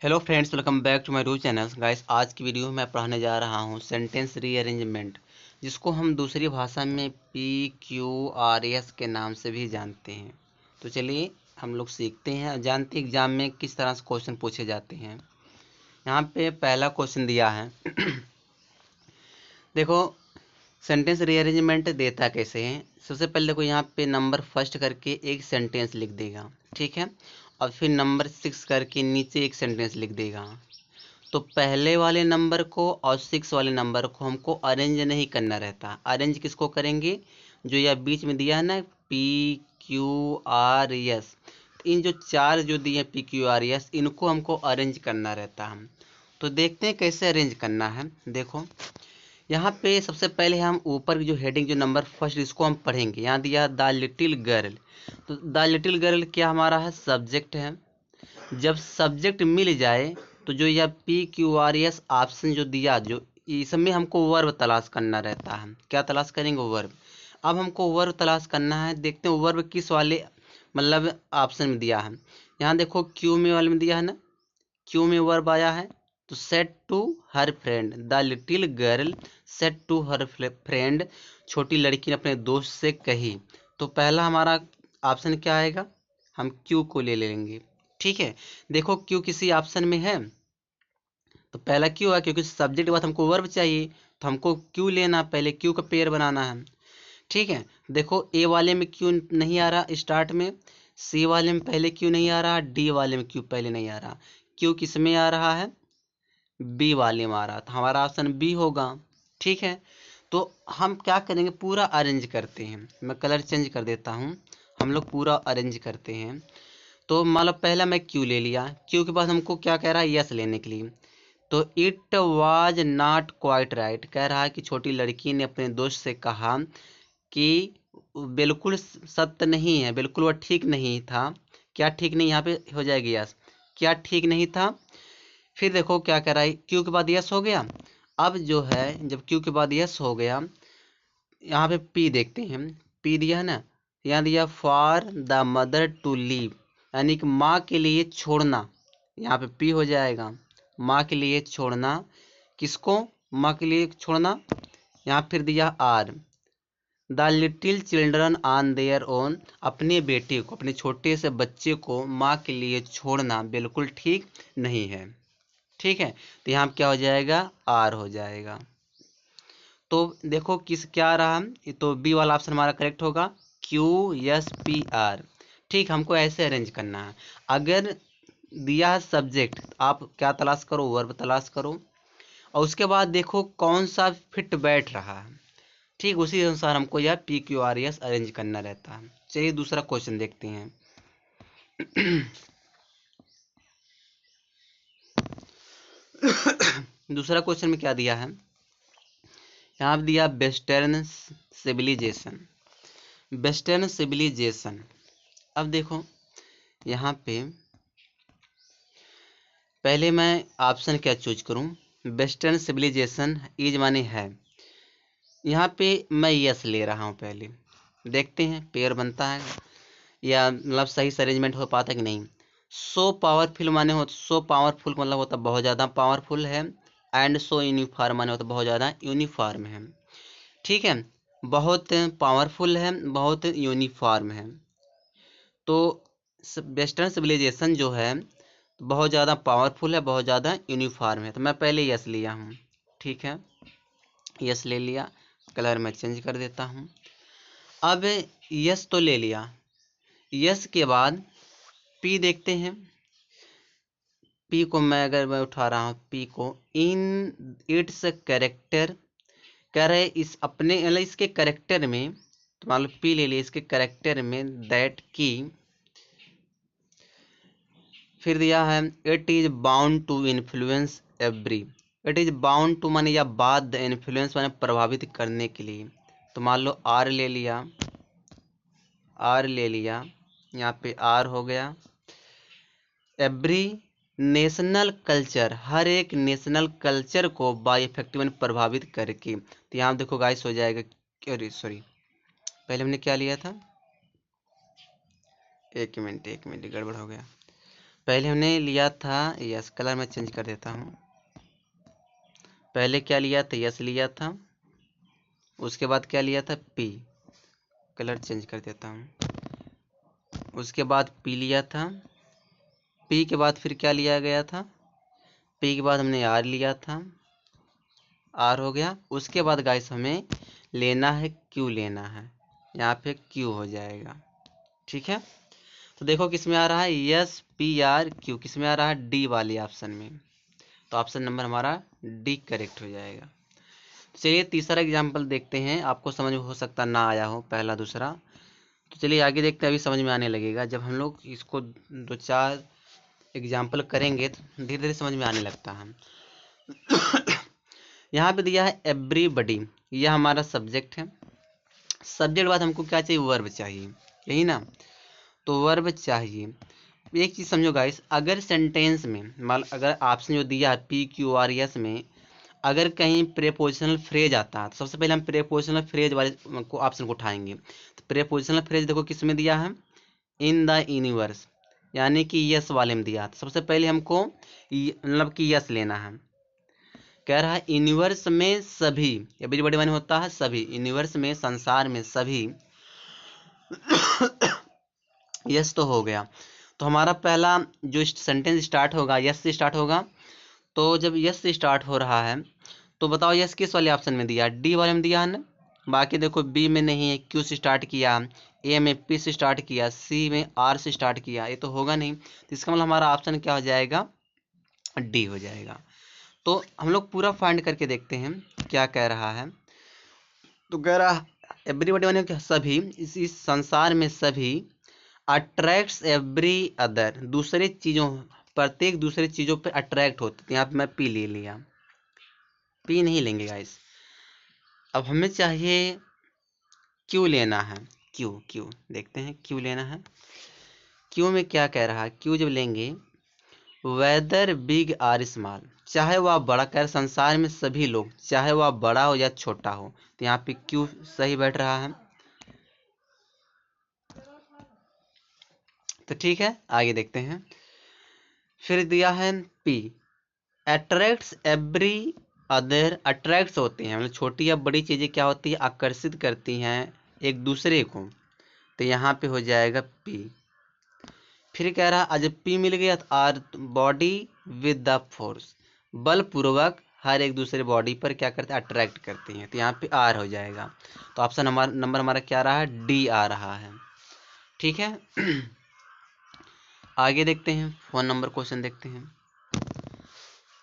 Hello friends, welcome back to my YouTube channel. Guys, आज की video में मैं पढ़ाने जा रहा हूँ सेंटेंस रीअरेंजमेंट, जिसको हम दूसरी भाषा में PQRS के नाम से भी जानते हैं। तो चलिए हम लोग सीखते हैं और जानते हैं एग्जाम में किस तरह से क्वेश्चन पूछे जाते हैं। यहाँ पे पहला क्वेश्चन दिया है देखो, सेंटेंस रीअरेंजमेंट देता कैसे है। सबसे पहले देखो, यहाँ पे नंबर फर्स्ट करके एक सेंटेंस लिख देगा, ठीक है, और फिर नंबर 6 करके नीचे एक सेंटेंस लिख देगा। तो पहले वाले नंबर को और 6 वाले नंबर को हमको अरेंज नहीं करना रहता। अरेंज किसको करेंगे? जो यह बीच में दिया है ना, PQRS, इन जो चार जो दिए हैं PQRS, इनको हमको अरेंज करना रहता है। तो देखते हैं कैसे अरेंज करना है। देखो, यहाँ पे सबसे पहले हम ऊपर की जो हेडिंग, जो नंबर फर्स्ट, इसको हम पढ़ेंगे। यहाँ दिया द लिटिल गर्ल। तो द लिटिल गर्ल क्या हमारा है? सब्जेक्ट है। जब सब्जेक्ट मिल जाए तो जो यह PQRS ऑप्शन जो दिया, जो इसमें हमको वर्ब तलाश करना रहता है। क्या तलाश करेंगे? वर्ब। अब हमको वर्ब तलाश करना है। देखते हैं वर्ब किस वाले मतलब ऑप्शन में दिया है। यहाँ देखो, क्यू में वाले में दिया है ना, क्यू में वर्ब आया है। तो set to her friend, the little girl set to her friend, छोटी लड़की ने अपने दोस्त से कही। तो पहला हमारा ऑप्शन क्या आएगा? हम क्यू को ले लेंगे, ठीक है। देखो, क्यू किसी ऑप्शन में है तो पहला क्यू है, क्योंकि सब्जेक्ट के बाद हमको वर्ब चाहिए, तो हमको क्यू लेना, पहले क्यू का पेयर बनाना है, ठीक है। देखो, ए वाले में क्यू नहीं आ रहा स्टार्ट में, सी वाले में पहले क्यू नहीं आ रहा, डी वाले में क्यू पहले नहीं आ रहा। क्यू किस में आ रहा है? बी वाले में आ रहा, तो हमारा ऑप्शन बी होगा, ठीक है। तो हम क्या करेंगे? पूरा अरेंज करते हैं। मैं कलर चेंज कर देता हूँ। हम लोग पूरा अरेंज करते हैं। तो मान लो पहला मैं क्यू ले लिया। क्यू के बाद हमको क्या कह रहा है? यस लेने के लिए। तो it was not quite right, कह रहा है कि छोटी लड़की ने अपने दोस्त से कहा कि बिल्कुल सत्य नहीं है, बिल्कुल वह ठीक नहीं था। क्या ठीक नहीं? यहाँ पे हो जाएगी यस। क्या ठीक नहीं था? फिर देखो क्या कह रहा है, क्यू के बाद यस हो गया। अब जो है, जब क्यू के बाद यस हो गया, यहाँ पे पी देखते हैं। पी दिया है ना, यहाँ दिया for the mother to leave, यानी कि माँ के लिए छोड़ना। यहाँ पे पी हो जाएगा, माँ के लिए छोड़ना। किसको? माँ के लिए छोड़ना। यहाँ फिर दिया are, the little children on their own, अपने बेटे को, अपने छोटे से बच्चे को माँ के लिए छोड़ना बिल्कुल ठीक नहीं है, ठीक है। तो यहाँ क्या हो जाएगा? आर हो जाएगा। तो देखो किस क्या रहा, तो बी वाला ऑप्शन हमारा करेक्ट होगा, QSPR, ठीक। हमको ऐसे अरेंज करना है। अगर दिया है सब्जेक्ट, आप क्या तलाश करो? वर्ब तलाश करो, और उसके बाद देखो कौन सा फिट बैठ रहा है, ठीक। उसी अनुसार हमको यह PQRS अरेंज करना रहता है। चलिए दूसरा क्वेश्चन देखते हैं। दूसरा क्वेश्चन में क्या दिया है? यहाँ पे दिया वेस्टर्न सिविलाइजेशन। Western civilization. अब देखो, यहाँ पे पहले मैं ऑप्शन क्या चूज करूँ? वेस्टर्न सिविलाइजेशन इज माने है। यहाँ पे मैं यस ले रहा हूँ पहले। देखते हैं पेयर बनता है या मतलब सही से अरेंजमेंट हो पाता है कि नहीं। सो पावरफुल माने हो, सो पावरफुल मतलब होता बहुत ज़्यादा पावरफुल है। एंड सो यूनिफॉर्म माने होता बहुत ज़्यादा यूनिफॉर्म है, ठीक है। बहुत पावरफुल है, बहुत यूनिफॉर्म है। तो वेस्टर्न सिविलाइजेशन जो है बहुत ज़्यादा पावरफुल है, बहुत ज़्यादा यूनिफॉर्म है। तो मैं पहले यस लिया हूँ, ठीक है, यस ले लिया। कलर मैं चेंज कर देता हूँ। अब यस तो ले लिया, यस के बाद पी देखते हैं। पी को मैं उठा रहा हूँ, पी को इन इट्स कैरेक्टर, कह रहे इस अपने मतलब इसके करेक्टर में, तो मान लो पी ले लिया, इसके करेक्टर में दैट की, फिर दिया है it is bound to influence every. It is bound to माने या बाद, इन्फ्लुएंस माने प्रभावित करने के लिए। तो मान लो आर ले लिया, आर ले लिया, यहाँ पे आर हो गया। एवरी नेशनल कल्चर, हर एक नेशनल कल्चर को बाय इफेक्टिव प्रभावित करके। तो यहाँ देखो गाइस हो जाएगा, अरे सॉरी, पहले हमने क्या लिया था? एक मिनट गड़बड़ हो गया। पहले हमने लिया था यस, कलर मैं चेंज कर देता हूँ। पहले क्या लिया था, यस लिया था, उसके बाद क्या लिया था, पी, कलर चेंज कर देता हूँ। उसके बाद पी लिया था, पी के बाद फिर क्या लिया गया था, पी के बाद हमने आर लिया था, आर हो गया। उसके बाद गाइस हमें लेना है क्यू, लेना है, यहाँ पे क्यू हो जाएगा। ठीक है, तो देखो किस में आ रहा है, यस पी आर क्यू, किस में आ रहा है, डी वाली ऑप्शन में। तो ऑप्शन नंबर हमारा डी करेक्ट हो जाएगा। चलिए तीसरा एग्जाम्पल देखते हैं, आपको समझ में हो सकता ना आया हो पहला दूसरा। तो चलिए आगे देखते हैं, अभी समझ में आने लगेगा। जब हम लोग इसको 2-4 एग्जाम्पल करेंगे तो धीरे धीरे समझ में आने लगता है। यहाँ पे दिया है एवरीबडी, यह हमारा सब्जेक्ट है। सब्जेक्ट बाद हमको क्या चाहिए, वर्ब चाहिए, यही ना। तो वर्ब चाहिए। एक चीज़ समझो गाइस, अगर सेंटेंस में मान अगर ऑप्शन जो दिया है पी क्यू आर एस में अगर कहीं प्रेपोजिशनल फ्रेज आता है तो सबसे पहले हम प्रेपोजिशनल फ्रेज वाले को ऑप्शन को उठाएंगे। तो प्रेपोजिशनल फ्रेज देखो किस में दिया है, इन द यूनिवर्स, यानी कि यस वाले में दिया। तो सबसे पहले हमको मतलब कि यस लेना है। कह रहा है यूनिवर्स में सभी, एवरीबॉडी माने होता है सभी, यूनिवर्स में संसार में सभी। यस तो हो गया। तो हमारा पहला जो सेंटेंस स्टार्ट होगा यस से स्टार्ट होगा। तो जब यस से स्टार्ट हो रहा है तो बताओ यस किस वाले ऑप्शन में दिया, डी वाले में दिया है ना। बाकी देखो बी में नहीं है, क्यू से स्टार्ट किया, ए में पी से स्टार्ट किया, सी में आर से स्टार्ट किया, ये तो होगा नहीं। तो इसका मतलब हमारा ऑप्शन क्या हो जाएगा, डी हो जाएगा। तो हम लोग पूरा फाइंड करके देखते हैं क्या कह रहा है। तो कह रहा एवरीबॉडी माने क्या, सभी, इस संसार में सभी, अट्रैक्ट्स एवरी अदर, दूसरे चीज़ों, प्रत्येक दूसरे चीज़ों पे अट्रैक्ट होते। तो यहाँ पे मैं पी ले लिया, पी नहीं लेंगे गाइस। अब हमें चाहिए क्यू लेना है, क्यू, क्यू देखते हैं क्यू लेना है। क्यू में क्या कह रहा है, क्यू जब लेंगे वेदर बिग आर स्मॉल, चाहे वह बड़ा, कह संसार में सभी लोग चाहे वह बड़ा हो या छोटा हो। तो यहाँ पे क्यू सही बैठ रहा है। तो ठीक है आगे देखते हैं। फिर दिया है P, attracts every other, attracts होते हैं मतलब छोटी या बड़ी चीज़ें क्या होती है, आकर्षित करती हैं एक दूसरे को। तो यहाँ पे हो जाएगा पी। फिर कह रहा है जब पी मिल गया तो R, body with the force, बलपूर्वक हर एक दूसरे बॉडी पर क्या करते हैं, अट्रैक्ट करती हैं। तो यहाँ पे आर हो जाएगा। तो ऑप्शन नंबर हमारा क्या रहा है, डी आ रहा है। ठीक है। आगे देखते हैं, फोन नंबर क्वेश्चन देखते हैं।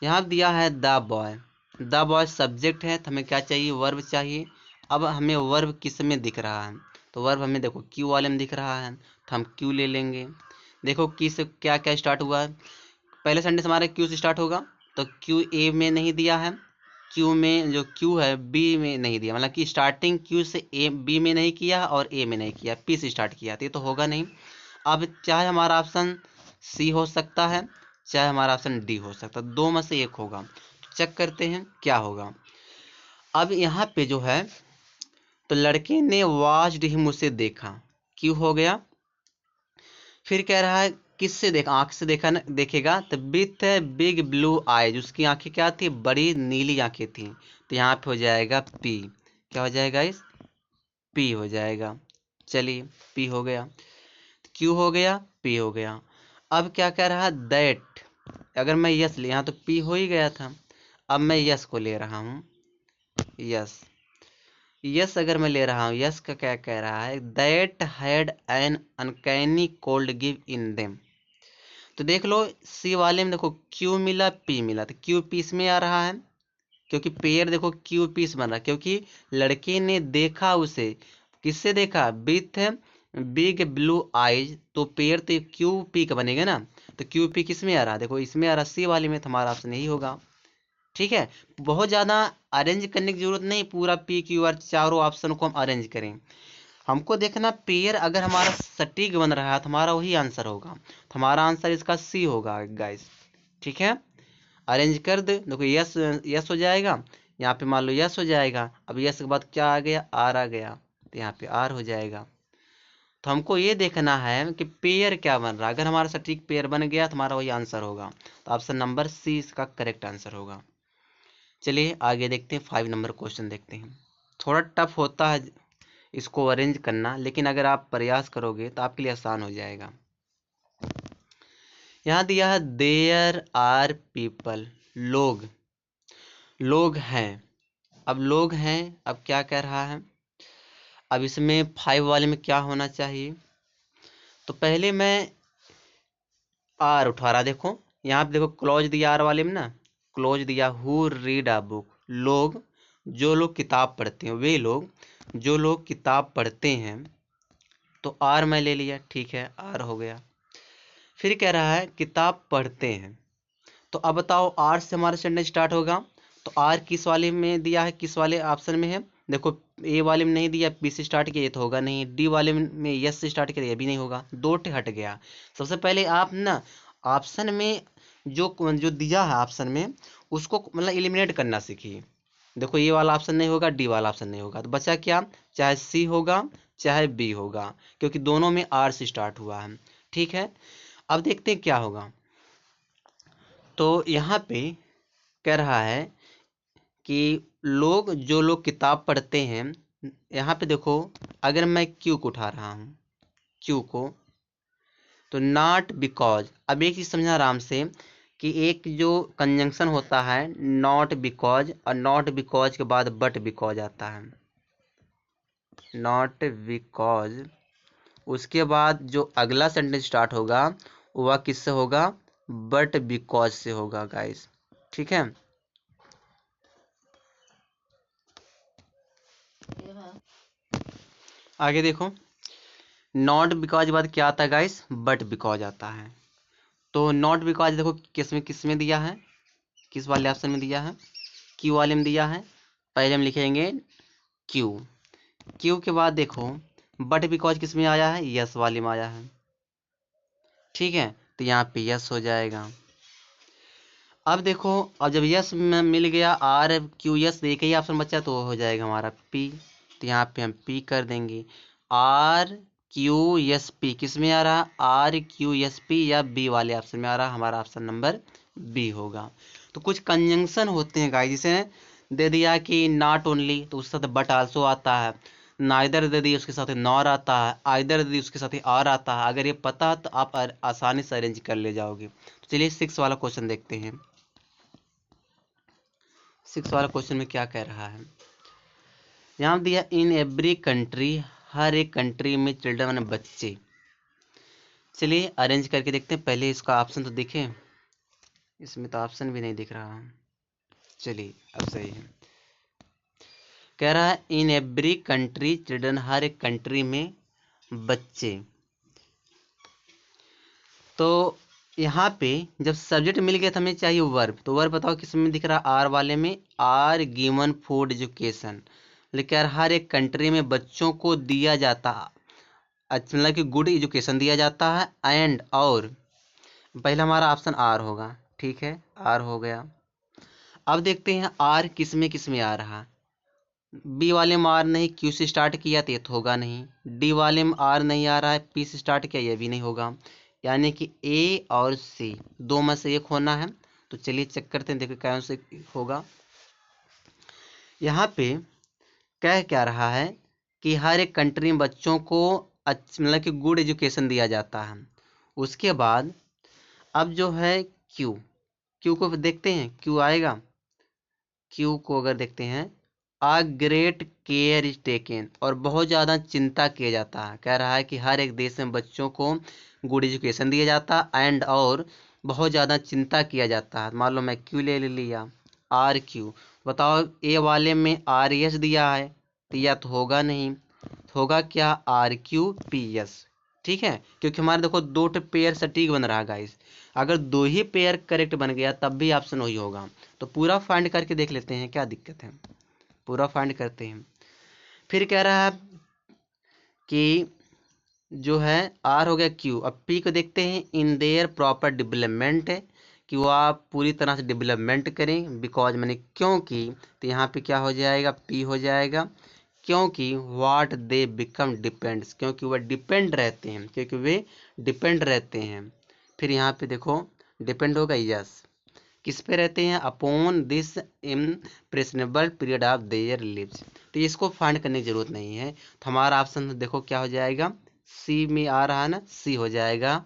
यहाँ दिया है the boy, the boy subject है तो हमें क्या चाहिए, वर्ब चाहिए। अब हमें वर्ब किस में दिख रहा है, तो वर्ब हमें देखो क्यू वाले में दिख रहा है, तो हम क्यू ले लेंगे। देखो किस क्या क्या स्टार्ट हुआ है, पहले सेंटेंस हमारा क्यू से स्टार्ट होगा। तो क्यू ए में नहीं दिया है, क्यू में जो क्यू है बी में नहीं दिया, मतलब कि स्टार्टिंग क्यू से ए बी में नहीं किया और ए में नहीं किया, पी से स्टार्ट किया, तो ये तो होगा नहीं। अब चाहे हमारा ऑप्शन सी हो सकता है, चाहे हमारा ऑप्शन डी हो सकता है, दो में से एक होगा। तो चेक करते हैं क्या होगा। अब यहाँ पे जो है तो लड़के ने वॉच्ड हिम, उसे देखा, क्यों हो गया। फिर कह रहा है किससे देखा, आंख से देखा ना, देखेगा तो विथ बिग ब्लू आईज, उसकी आंखें क्या थी, बड़ी नीली आंखें थी। तो यहाँ पे हो जाएगा पी, क्या हो जाएगा इस, पी हो जाएगा। चलिए पी हो गया, क्यू हो गया, पी हो गया। अब क्या कह रहा है दैट, अगर मैं यस ले, यहाँ तो पी हो ही गया था, अब मैं यस को ले रहा हूँ, यस, यस अगर मैं ले रहा हूँ, यस का क्या कह रहा है, that had an uncanny cold give in them. तो देख लो सी वाले में देखो क्यू मिला पी मिला, तो क्यू पी इसमें आ रहा है क्योंकि पेयर देखो क्यू पीस बन रहा है, क्योंकि लड़के ने देखा उसे, किससे देखा, विथ बिग ब्लू आईज, तो पेयर तो क्यू पी का बनेगा ना। तो क्यू पी किस में आ रहा है, देखो इसमें आ रहा सी वाले में, तो हमारा ऑप्शन यही होगा। ठीक है, बहुत ज़्यादा अरेंज करने की जरूरत नहीं, पूरा पी क्यू आर चारों ऑप्शन को हम अरेंज करें। हमको देखना पेयर अगर हमारा सटीक बन रहा है तो हमारा वही आंसर होगा। तो हमारा आंसर इसका सी होगा गाइस। ठीक है, अरेंज कर दे, देखो यस, यस हो जाएगा, यहाँ पे मान लो यस हो जाएगा। अब यस के बाद क्या आ गया, आर आ गया, तो यहाँ पे आर हो जाएगा। तो हमको ये देखना है कि पेयर क्या बन रहा है। अगर हमारा सटीक पेयर बन गया तो हमारा वही आंसर होगा। तो ऑप्शन नंबर सी इसका करेक्ट आंसर होगा। चलिए आगे देखते हैं, 5 नंबर क्वेश्चन देखते हैं। थोड़ा टफ होता है इसको अरेंज करना, लेकिन अगर आप प्रयास करोगे तो आपके लिए आसान हो जाएगा। यहाँ दिया है देयर आर पीपल, लोग, लोग हैं। अब लोग हैं, अब क्या कह रहा है, अब इसमें 5 वाले में क्या होना चाहिए। तो पहले मैं आर उठा रहा, देखो यहाँ पे देखो क्लॉज दिया आर वाले में ना, क्लॉज दिया हु रीड अ बुक, लोग जो लोग किताब पढ़ते हैं, वे लोग जो लोग किताब पढ़ते हैं। तो आर मैं ले लिया, ठीक है आर हो गया। फिर कह रहा है किताब पढ़ते हैं। तो अब बताओ आर से हमारा सेंटेंस स्टार्ट होगा। तो आर किस वाले में दिया है, किस वाले ऑप्शन में है, देखो ए वाले में नहीं दिया, बी से स्टार्ट किया ये तो होगा नहीं, डी वाले में यस से स्टार्ट किया ये भी नहीं होगा, दो हट गया। सबसे पहले आप ना ऑप्शन में जो जो दिया है ऑप्शन में उसको मतलब एलिमिनेट करना सीखिए। देखो ये वाला ऑप्शन नहीं होगा, डी वाला ऑप्शन नहीं होगा, तो बचा क्या, चाहे सी होगा चाहे बी होगा, क्योंकि दोनों में आर से स्टार्ट हुआ है। ठीक है, अब देखते हैं क्या होगा। तो यहाँ पे कह रहा है कि लोग जो लोग किताब पढ़ते हैं। यहाँ पे देखो अगर मैं क्यू को उठा रहा हूँ, क्यू को, तो नॉट बिकॉज, अब एक चीज़ समझना आराम से कि एक जो कंजंक्शन होता है नॉट बिकॉज, और नॉट बिकॉज के बाद बट बिकॉज आता है, नॉट बिकॉज, उसके बाद जो अगला सेंटेंस स्टार्ट होगा वह किससे होगा, बट बिकॉज से होगा गाइस। ठीक है, आगे देखो नॉट बिकॉज के बाद क्या आता है गाइस, बट बिकॉज आता है। तो नॉट बिकॉज देखो किस में दिया है, किस वाले ऑप्शन में दिया है, क्यू वाले में दिया है। पहले हम लिखेंगे क्यू, क्यू के बाद देखो बट बिकॉज किस में आया है, यस वाले में आया है। ठीक है, तो यहाँ पे यस हो जाएगा। अब देखो अब जब यस में मिल गया आर क्यू यस, एक ही ऑप्शन बचा तो वो हो जाएगा हमारा पी। तो यहाँ पे हम पी कर देंगे, आर क्यू एस पी किस में आ रहा, आर क्यू एस पी या बी वाले ऑप्शन में आ रहा, हमारा ऑप्शन नंबर बी होगा। तो कुछ कंजंक्शन होते हैं गाइस, जिसे दे दिया कि नॉट ओनली तो उसके साथ बट आल्सो आता है, नाइदर दे दी उसके साथ नॉर आता है, आइदर दे दी उसके साथ आर आता है। अगर ये पता तो आप आसानी से अरेंज कर ले जाओगे। तो चलिए 6 वाला क्वेश्चन देखते हैं। 6 वाला क्वेश्चन में क्या कह रहा है, यहाँ दिया इन एवरी कंट्री, हर एक कंट्री में चिल्ड्रन माने बच्चे। चलिए अरेंज करके देखते हैं, पहले इसका ऑप्शन तो दिखे, इसमें तो ऑप्शन भी नहीं दिख रहा है। चलिए अब सही है, कह रहा है इन एवरी कंट्री चिल्ड्रन, हर एक कंट्री में बच्चे। तो यहाँ पे जब सब्जेक्ट मिल गया था हमें चाहिए वर्ब, तो वर्ब बताओ किस में दिख रहा है, आर वाले में, आर गिवन फूड एजुकेशन। लेकिन यार हर एक कंट्री में बच्चों को दिया जाता, अच्छा मतलब कि गुड एजुकेशन दिया जाता है, एंड और पहला हमारा ऑप्शन आर होगा। ठीक है आर हो गया। अब देखते हैं आर किस में आ रहा, बी वाले में आर नहीं, क्यू से स्टार्ट किया तो ये तो होगा नहीं, डी वाले में आर नहीं आ रहा है, पी से स्टार्ट किया ये भी नहीं होगा, यानी कि ए और सी दो में से एक होना है। तो चलिए चेक करते हैं, देखिए कौन से होगा। यहाँ पे कह क्या रहा है कि हर एक कंट्री में बच्चों को मतलब कि गुड एजुकेशन दिया जाता है। उसके बाद अब जो है क्यू, क्यू को देखते हैं, क्यू आएगा, क्यू को अगर देखते हैं, आ ग्रेट केयर इज टेकन, और बहुत ज़्यादा चिंता किया जाता है। कह रहा है कि हर एक देश में बच्चों को गुड एजुकेशन दिया जाता एंड और बहुत ज़्यादा चिंता किया जाता है। मान लो मैं क्यू ले लिया, आर क्यू, बताओ ए वाले में आर एस दिया है तो या तो होगा नहीं, होगा क्या, आर क्यू पी एस। ठीक है, क्योंकि हमारे देखो दो पेयर सटीक बन रहा गाइस, अगर दो ही पेयर करेक्ट बन गया तब भी ऑप्शन वही होगा। तो पूरा फाइंड करके देख लेते हैं क्या दिक्कत है, पूरा फाइंड करते हैं। फिर कह रहा है कि जो है आर हो गया क्यू, अब पी को देखते हैं, इन देयर प्रॉपर डेवलपमेंट है कि वो आप पूरी तरह से डेवलपमेंट करें, बिकॉज मैंने क्योंकि, तो यहाँ पे क्या हो जाएगा, पी हो जाएगा, क्योंकि व्हाट दे बिकम डिपेंड्स, क्योंकि वह डिपेंड रहते हैं, क्योंकि वे डिपेंड रहते हैं। फिर यहाँ पे देखो डिपेंड होगा यस, किस पे रहते हैं, upon this impressionable period of their lives. तो इसको फाइंड करने की जरूरत नहीं है। तो हमारा ऑप्शन देखो क्या हो जाएगा, सी में आ रहा है ना, सी हो जाएगा,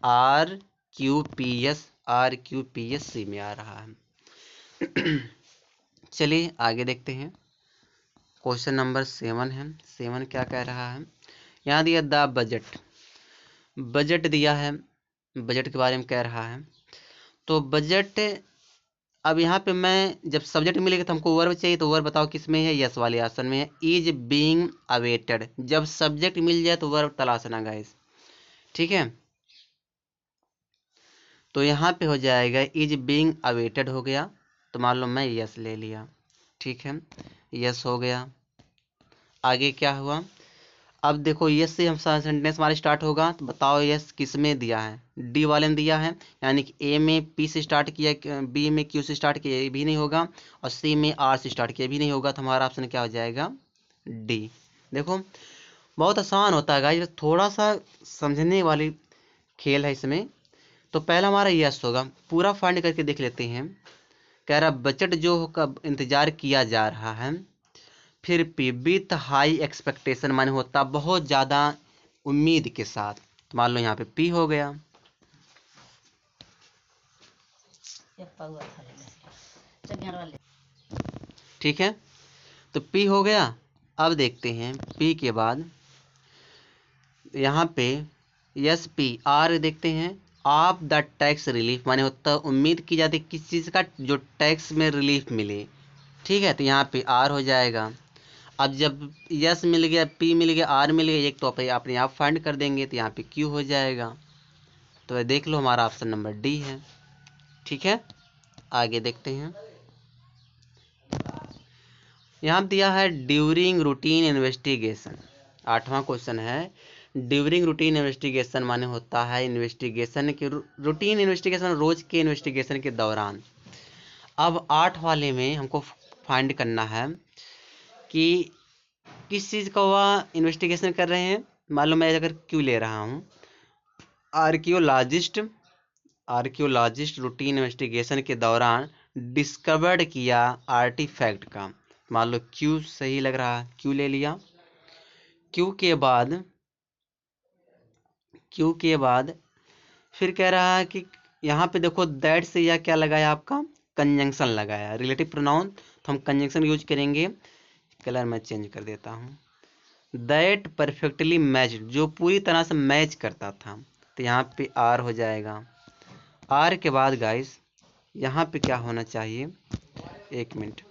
R Q P S, R Q P S C में आ रहा है। चलिए आगे देखते हैं। क्वेश्चन नंबर 7 है। 7 क्या कह रहा है, यहाँ दिया द बजट, बजट दिया है, बजट के बारे में कह रहा है। तो बजट, अब यहाँ पे मैं जब सब्जेक्ट मिलेगा तो हमको वर्ब चाहिए, तो वर्ब बताओ किस में है, यस वाले ऑप्शन में है, इज बीइंग अवेटेड। जब सब्जेक्ट मिल जाए तो वर्ब तलाशना गाइस, ठीक है। तो यहाँ पे हो जाएगा इज बीइंग अवेटेड हो गया, तो मान लो मैं यस ले लिया, ठीक है, यस हो गया। आगे क्या हुआ, अब देखो यस से हम सेंटेंस हमारे स्टार्ट होगा, तो बताओ यस किस में दिया है, डी वाले में दिया है, यानी कि ए में पी से स्टार्ट किया, बी में क्यू से स्टार्ट किया, ये भी नहीं होगा, और सी में आर से स्टार्ट किया भी नहीं होगा, तो हमारा ऑप्शन क्या हो जाएगा, डी। देखो बहुत आसान होता है गाइस, थोड़ा सा समझने वाली खेल है इसमें। तो पहला हमारा यस होगा, पूरा फाइंड करके देख लेते हैं। कह रहा बजट जो का इंतजार किया जा रहा है, फिर पी विथ हाई एक्सपेक्टेशन माने होता बहुत ज़्यादा उम्मीद के साथ, तो मान लो यहाँ पे पी हो गया, ठीक है, तो पी हो गया। अब देखते हैं पी के बाद यहाँ पे यस पी आर देखते हैं, आप द टैक्स रिलीफ माने होता उम्मीद की जाती किस चीज़ का, जो टैक्स में रिलीफ मिले, ठीक है, तो यहाँ पे आर हो जाएगा। अब जब यस मिल गया, पी मिल गया, आर मिल गया, एक तो अपने आप फाइंड कर देंगे, तो यहाँ पे क्यू हो जाएगा। तो देख लो हमारा ऑप्शन नंबर डी है, ठीक है। आगे देखते हैं, यहाँ दिया है ड्यूरिंग रूटीन इन्वेस्टिगेशन, 8वां क्वेश्चन है। ड्यूरिंग रूटीन इन्वेस्टिगेशन माने होता है इन्वेस्टिगेशन के, रूटीन इन्वेस्टिगेशन रोज के इन्वेस्टिगेशन के दौरान। अब 8 वाले में हमको फाइंड करना है कि किस चीज़ का वह इन्वेस्टिगेशन कर रहे हैं। मान लो मैं अगर क्यू ले रहा हूँ, आर्कियोलॉजिस्ट, आर्कियोलॉजिस्ट रूटीन इन्वेस्टिगेशन के दौरान डिस्कवर्ड किया आर्टिफैक्ट का, मान लो क्यू सही लग रहा है, क्यू ले लिया। क्यू के बाद, क्यू के बाद फिर कह रहा है कि यहाँ पे देखो दैट से या क्या लगाया आपका, कंजंक्शन लगाया, रिलेटिव प्रोनाउन, तो हम कंजंक्शन यूज करेंगे। कलर मैं चेंज कर देता हूँ, दैट परफेक्टली मैच, जो पूरी तरह से मैच करता था, तो यहाँ पे आर हो जाएगा। आर के बाद गाइस यहाँ पे क्या होना चाहिए, एक मिनट,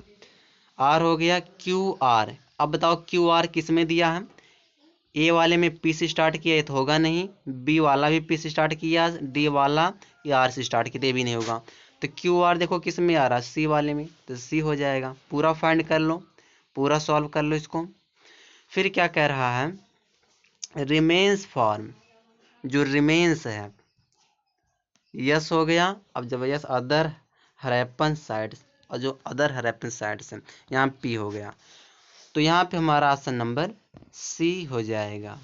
आर हो गया, क्यू आर। अब बताओ क्यू आर किस में दिया है, ए वाले में पी से स्टार्ट किया, ये तो होगा नहीं, बी वाला भी पी से स्टार्ट किया, डी वाला या आर से स्टार्ट किया, ये भी नहीं होगा। तो क्यू आर देखो किस में आ रहा है, सी वाले में, तो सी हो जाएगा। पूरा फाइंड कर लो, पूरा सॉल्व कर लो इसको। फिर क्या कह रहा है, रिमेन्स फॉर्म, जो रिमेन्स है, यस हो गया। अब जब यस अदर हरेपन साइड्स, और जो अदर हरेपन साइड्स है, यहाँ पी हो गया, तो यहाँ पे हमारा ऑप्शन नंबर सी हो जाएगा।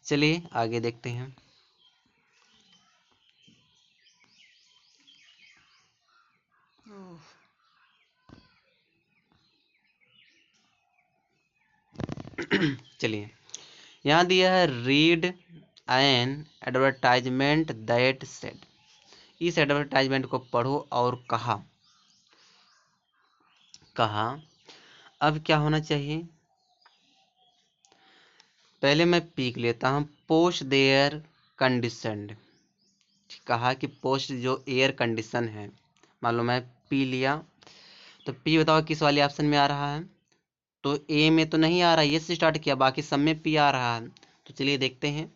चलिए आगे देखते हैं। चलिए यहाँ दिया है read an advertisement that said, इस एडवर्टाइजमेंट को पढ़ो और कहा, कहा। अब क्या होना चाहिए, पहले मैं पीक लेता हूँ, पोस्ट देयर कंडीशनड, कहा कि पोस्ट जो एयर कंडीशन है, मान लो मैं पी लिया, तो पी बताओ किस वाले ऑप्शन में आ रहा है, तो ए में तो नहीं आ रहा, ये से स्टार्ट किया, बाकी सब में पी आ रहा है। तो चलिए देखते हैं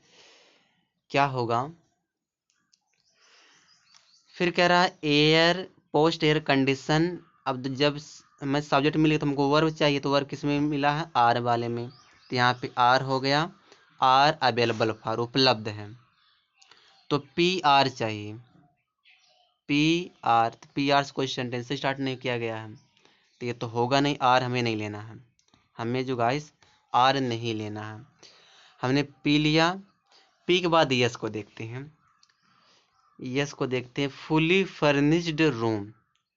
क्या होगा। फिर कह रहा है एयर, पोस्ट एयर कंडीशन। अब जब हमें सब्जेक्ट मिले तो हमको वर्ब चाहिए, तो वर्ब किस में मिला है, आर वाले में, तो यहाँ पे आर हो गया, आर अवेलेबल फॉर उपलब्ध है, तो पी आर चाहिए, पी आर, तो पी आर से कोई सेंटेंस से स्टार्ट नहीं किया गया है, तो ये तो होगा नहीं, आर हमें नहीं लेना है, हमें जो गाइस आर नहीं लेना है। हमने पी लिया, पी के बाद यस को देखते हैं। यस को देखते हैं, फुली फर्निश्ड रूम,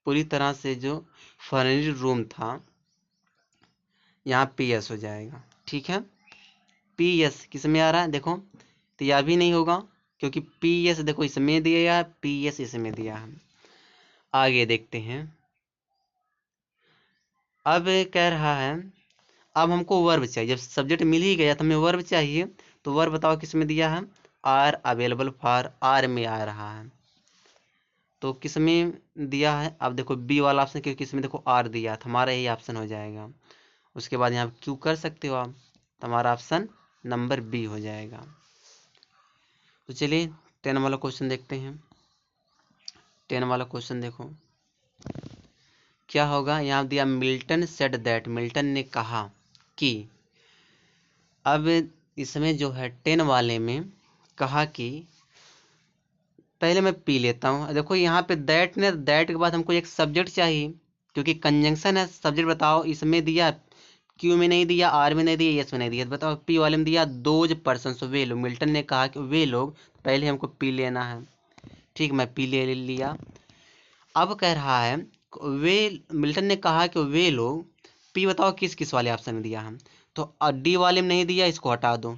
पूरी तरह से जो फर्निश्ड रूम था, यहाँ पी एस हो जाएगा। ठीक है, पी एस किस में आ रहा है देखो, तो यह भी नहीं होगा क्योंकि पी एस देखो इसमें दिया है, पी एस इसमें दिया है। आगे देखते हैं, अब कह रहा है अब हमको वर्ब चाहिए। जब सब्जेक्ट मिल ही गया तो हमें वर्ब चाहिए, तो वर्ब बताओ किस में दिया है, आर अवेलेबल फॉर, आर में आ रहा है, तो किस में दिया है। अब देखो बी वाला ऑप्शन, क्योंकि किस में देखो आर दिया था, हमारा यही ऑप्शन हो जाएगा। उसके बाद यहाँ क्यों कर सकते हो आप, तो हमारा ऑप्शन नंबर बी हो जाएगा। तो चलिए 10 वाला क्वेश्चन देखते हैं। 10 वाला क्वेश्चन देखो क्या होगा। यहाँ दिया मिल्टन सेड दैट, मिल्टन ने कहा कि, अब इसमें जो है 10 वाले में कहा कि, पहले मैं पी लेता हूँ। देखो यहाँ पे दैट ने, दैट के बाद हमको एक सब्जेक्ट चाहिए क्योंकि कंजंक्शन है। सब्जेक्ट बताओ, इसमें दिया, क्यू में नहीं दिया, आर में नहीं दिया, यस में नहीं दिया। बताओ पी वाले में दिया दोज पर्सन, वे लोग, मिल्टन ने कहा कि वे लोग, पहले हमको पी लेना है। ठीक, मैं पी ले लिया। अब कह रहा है वे, मिल्टन ने कहा कि वे लोग, पी बताओ किस किस वाले ऑप्शन में दिया है, तो डी वाले में नहीं दिया, इसको हटा दो।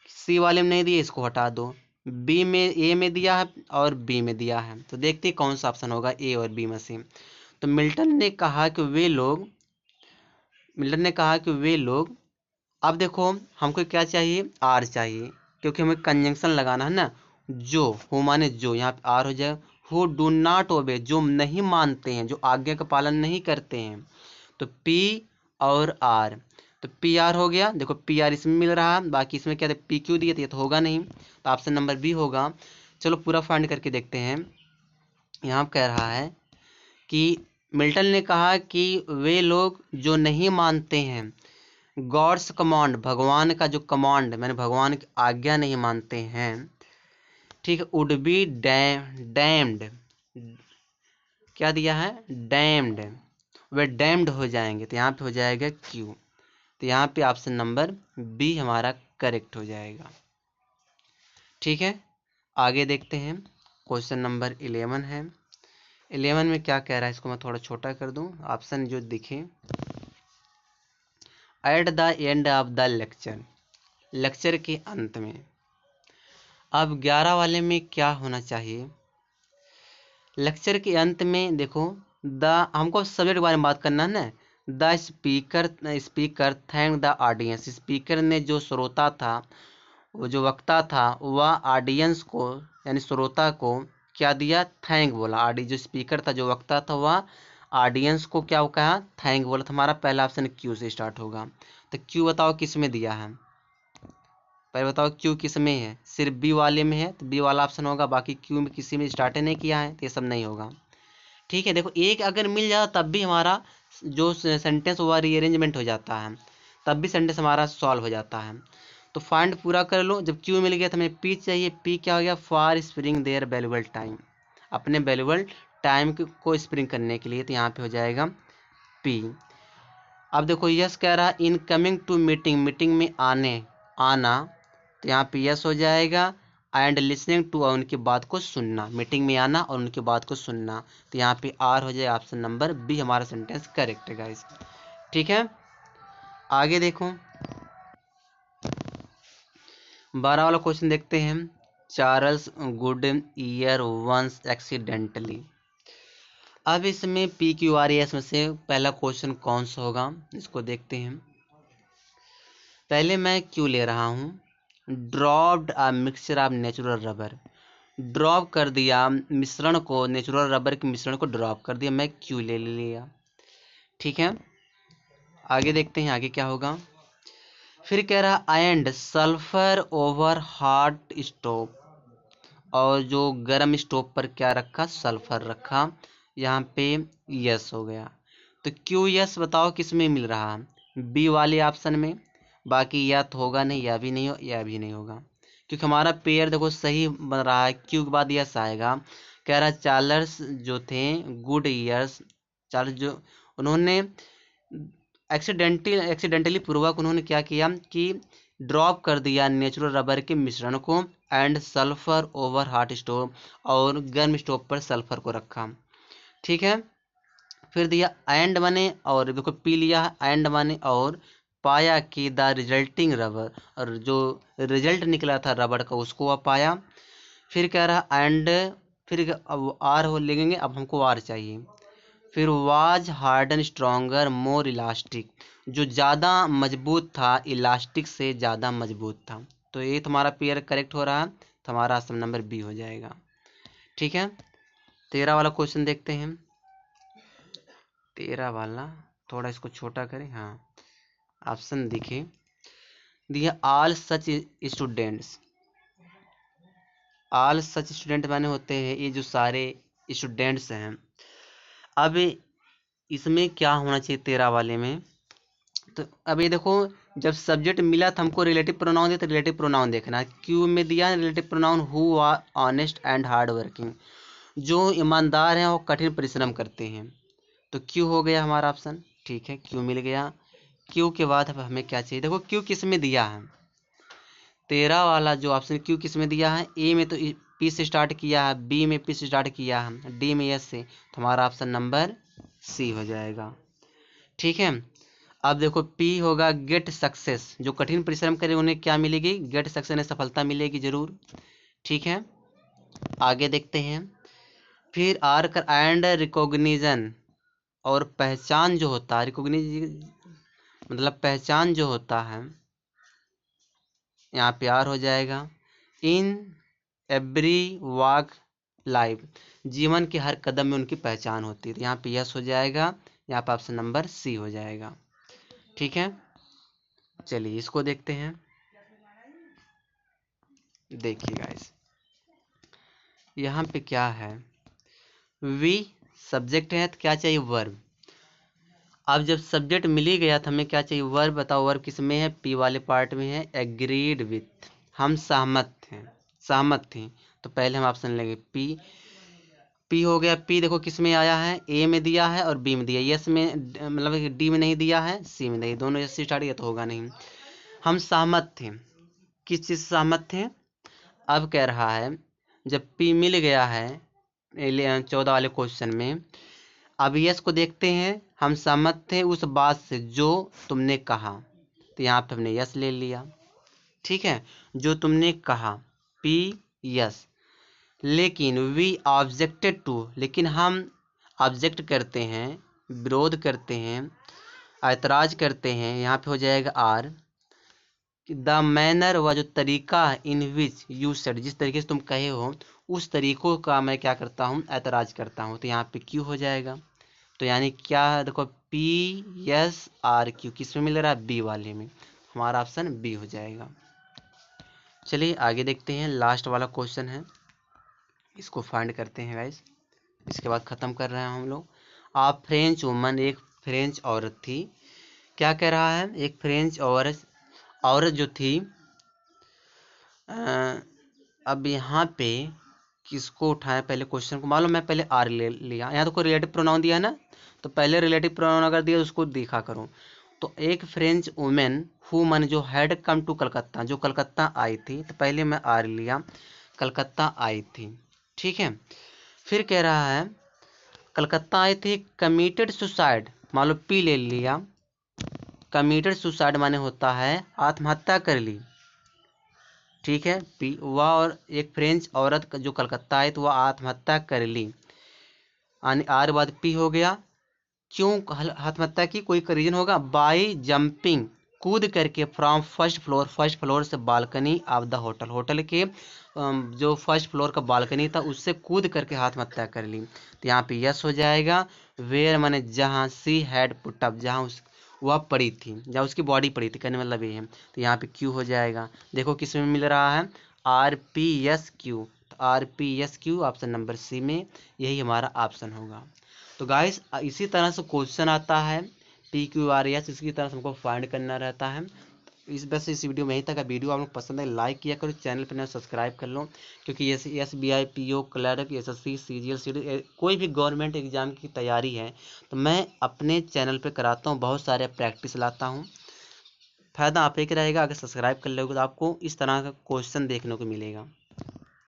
सी वाले में नहीं दिया, इसको हटा दो। बी में, ए में दिया है और बी में दिया है, तो देखते हैं कौन सा ऑप्शन होगा ए और बी में से। तो मिल्टन ने कहा कि वे लोग, मिल्टन ने कहा कि वे लोग, अब देखो हमको क्या चाहिए, आर चाहिए क्योंकि हमें कंजंक्शन लगाना है ना। जो, हु माने जो, यहाँ पे आर हो जाए। हु डू नॉट ओबे, जो नहीं मानते हैं, जो आज्ञा का पालन नहीं करते हैं, तो पी और आर, तो पी आर हो गया। देखो पी आर इसमें मिल रहा है, बाकी इसमें क्या पी क्यू दिए, तो ये तो होगा नहीं, तो ऑप्शन नंबर बी होगा। चलो पूरा फाइंड करके देखते हैं। यहाँ कह रहा है कि मिल्टन ने कहा कि वे लोग जो नहीं मानते हैं गॉड्स कमांड, भगवान का जो कमांड, मैंने भगवान की आज्ञा नहीं मानते हैं, ठीक है, वुड बी डैम्ड, क्या दिया है, डैम्ड, वे डैम्ड हो जाएंगे, तो यहाँ पे हो जाएगा क्यू। तो यहाँ पे ऑप्शन नंबर बी हमारा करेक्ट हो जाएगा। ठीक है, आगे देखते हैं। क्वेश्चन नंबर 11 है। 11 में क्या कह रहा है, इसको मैं थोड़ा छोटा कर दूं, ऑप्शन जो दिखे। At the end of the lecture, lecture के अंत में। अब 11 वाले में क्या होना चाहिए, लेक्चर के अंत में देखो, द, हमको सब्जेक्ट के बारे में बात करना है ना। The speaker thank the audience, speaker ने, जो श्रोता था, वो जो वक्ता था, वह ऑडियंस को, यानी श्रोता को क्या दिया, थैंक बोला। जो स्पीकर था, जो वक्ता था, वह ऑडियंस को क्या कहा, थैंक बोला। तो हमारा पहला ऑप्शन क्यू से स्टार्ट होगा। तो क्यू बताओ किस में दिया है, पहले बताओ क्यू किस में है, सिर्फ बी वाले में है, तो बी वाला ऑप्शन होगा। बाकी क्यू में किसी में स्टार्ट नहीं किया है, तो ये सब नहीं होगा। ठीक है, देखो एक अगर मिल जाता तब भी हमारा जो सेंटेंस हुआ रीअरेंजमेंट हो जाता है, तब भी सेंटेंस हमारा सॉल्व हो जाता है। तो फाइंड पूरा कर लो। जब क्यू मिल गया तो हमें पी चाहिए। पी क्या हो गया, for spring their valuable time, अपने वैल्यूबल टाइम को स्प्रिंग करने के लिए, तो यहाँ पे हो जाएगा पी। अब देखो यस कह रहा है in coming to meeting, meeting में आना, तो यहाँ पे यस हो जाएगा। एंड लिसनिंग टू, उनकी बात को सुनना, मीटिंग में आना और उनकी बात को सुनना, तो यहाँ पे आर हो जाए। ऑप्शन नंबर बी हमारा सेंटेंस करेक्ट है गाइस। ठीक है, आगे देखो 12 वाला क्वेश्चन देखते हैं। Charles Goodyear once accidentally. अब इसमें पी क्यू आर एस में से पहला क्वेश्चन कौन सा होगा, इसको देखते हैं। पहले मैं क्यू ले रहा हूँ। Dropped a mixture of natural rubber, drop कर दिया मिश्रण को, नेचुरल रबर के मिश्रण को ड्रॉप कर दिया, मैं क्यू ले लिया। ठीक है, आगे देखते हैं आगे क्या होगा। फिर कह रहा and sulphur over hot stove, और जो गर्म स्टोव पर क्या रखा, सल्फर रखा, यहाँ पे यस हो गया। तो क्यू यस बताओ किस में मिल रहा है, बी वाले ऑप्शन में। बाकी या तो होगा नहीं, या भी नहीं हो, या भी नहीं होगा, क्योंकि हमारा पेयर देखो सही बन रहा है। क्यू के बाद यस आएगा। कह रहा चार्ल्स जो थे गुड ईयर्स, चार्ल्स जो, उन्होंने एक्सीडेंटली पूर्वक उन्होंने क्या किया कि ड्रॉप कर दिया नेचुरल रबर के मिश्रण को and sulphur over hot stove, और गर्म स्टोव पर सल्फर को रखा। ठीक है, फिर दिया एंड माने, और देखो पी लिया एंड माने, और पाया कि द रिजल्टिंग रबर, और जो रिजल्ट निकला था रबर का उसको वह पाया। फिर कह रहा एंड, फिर अब आर हो लेंगे, अब हमको आर चाहिए। फिर was harden stronger more elastic, जो ज़्यादा मजबूत था, इलास्टिक से ज़्यादा मजबूत था। तो ये तुम्हारा पेयर करेक्ट हो रहा है, तो हमारा ऑप्शन नंबर बी हो जाएगा। ठीक है, 13 वाला क्वेश्चन देखते हैं। 13 वाला थोड़ा इसको छोटा करें, हाँ, ऑप्शन दिखे दिया all such students. All such student माने होते हैं ये जो सारे स्टूडेंट्स हैं। अब इसमें क्या होना चाहिए 13 वाले में, तो अब ये देखो, जब सब्जेक्ट मिला था हमको रिलेटिव प्रोनाउन दिया, तो रिलेटिव प्रोनाउन देखना है। क्यू में दिया है relative pronoun who are honest and hard working, जो ईमानदार हैं वो कठिन परिश्रम करते हैं। तो क्यू हो गया हमारा ऑप्शन। ठीक है, क्यू मिल गया। क्यू के बाद अब हमें क्या चाहिए, देखो क्यू किस में दिया है, 13 वाला जो ऑप्शन क्यू किस में दिया है, ए में तो पी से स्टार्ट किया है, बी में पी से स्टार्ट किया है, डी में एस से, तो हमारा ऑप्शन नंबर सी हो जाएगा। ठीक है, अब देखो पी होगा गेट सक्सेस, जो कठिन परिश्रम करे उन्हें क्या मिलेगी, गेट सक्सेस में सफलता मिलेगी जरूर। ठीक है, आगे देखते हैं। फिर आर कर एंड रिकॉग्निजन, और पहचान जो होता है, रिकॉग्निज मतलब पहचान जो होता है, यहाँ पे आर हो जाएगा। इन एवरी वॉक लाइफ, जीवन के हर कदम में उनकी पहचान होती है, तो यहाँ पे यस हो जाएगा, यहाँ पे ऑप्शन नंबर सी हो जाएगा। ठीक है, चलिए इसको देखते हैं। देखिए गाइस, यहाँ पे क्या है, वी सब्जेक्ट है तो क्या चाहिए, वर्ब। अब जब सब्जेक्ट मिल ही गया तो हमें क्या चाहिए, वर्ब। बताओ वर्ब किस में है, पी वाले पार्ट में है, एग्रीड विथ, हम सहमत थे, सहमत थे, तो पहले हम ऑप्शन लेंगे पी। पी हो गया, पी देखो किस में आया है, ए में दिया है और बी में दिया है, यस में मतलब डी में नहीं दिया है, सी में नहीं, दोनों एस से स्टार्ट, ये तो होगा नहीं। हम सहमत थे, किस चीज़ से सहमत थे, अब कह रहा है जब पी मिल गया है 14 वाले क्वेश्चन में, अब यस को देखते हैं, हम सहमत थे उस बात से जो तुमने कहा, तो यहाँ पे हमने यस ले लिया। ठीक है, जो तुमने कहा, पी यस। लेकिन वी ऑब्जेक्टेड टू, लेकिन हम ऑब्जेक्ट करते हैं, विरोध करते हैं, ऐतराज करते हैं, यहाँ पे हो जाएगा आर। द मैनर, वह जो तरीका है, इन विच यू सेड, जिस तरीके से तुम कहे हो उस तरीकों का मैं क्या करता हूँ, ऐतराज करता हूँ, तो यहाँ पे क्यू हो जाएगा। तो यानी क्या है, देखो पी एस आर क्यू किस में मिल रहा है, बी वाले में, हमारा ऑप्शन बी हो जाएगा। चलिए आगे देखते हैं, लास्ट वाला क्वेश्चन है, इसको फाइंड करते हैं गाइस, इसके बाद ख़त्म कर रहे हैं हम लोग। आप फ्रेंच वुमन, एक फ्रेंच औरत थी, क्या कह रहा है, एक फ्रेंच औरत जो थी, अब यहाँ पे किसको उठाएं, पहले क्वेश्चन को मालूम, मैं पहले आर ले लिया, यहाँ तो कोई रिलेटिव प्रोनाउन दिया है ना, तो पहले रिलेटिव प्रोनाउन अगर दिया उसको देखा करो। तो एक फ्रेंच वुमेन हु मन, जो हैड कम टू कलकत्ता, जो कलकत्ता आई थी, तो पहले मैं आर लिया, कलकत्ता आई थी। ठीक है, फिर कह रहा है कलकत्ता आई थी, कमिटेड सुसाइड, मान लो पी ले लिया, कमिटेड सुसाइड माने होता है आत्महत्या कर ली। ठीक है, पी वह, और एक फ्रेंच औरत जो कलकत्ता आई तो वह आत्महत्या कर ली, आर बाद पी हो गया। क्यों आत्महत्या की, कोई रीजन होगा, बाई जंपिंग, कूद करके, from first floor, first floor से balcony of the hotel, hotel के जो फर्स्ट फ्लोर का बालकनी था उससे कूद करके आत्महत्या कर ली, तो यहाँ पे यस हो जाएगा। वेयर माने जहाँ, सी हैड पुट अप, जहाँ उस वह पड़ी थी, जहाँ उसकी बॉडी पड़ी थी, कहने मतलब ये है, तो यहाँ पे क्यू हो जाएगा। देखो किस में मिल रहा है, आर पी एस क्यू, तो R P S Q option number C में, यही हमारा ऑप्शन होगा। तो गाइस इसी तरह से क्वेश्चन आता है पी क्यू आर एस, इसकी तरह से हमको फाइंड करना रहता है। इस वीडियो में यहीं तक। वीडियो आप लोग पसंद है लाइक किया करो, चैनल पर नया सब्सक्राइब कर लो, क्योंकि SBI PO clerk SSC CGL CDL कोई भी गवर्नमेंट एग्जाम की तैयारी है तो मैं अपने चैनल पे कराता हूँ, बहुत सारे प्रैक्टिस लाता हूँ। फ़ायदा आप ही का रहेगा, अगर सब्सक्राइब कर लोगे तो आपको इस तरह का क्वेश्चन देखने को मिलेगा।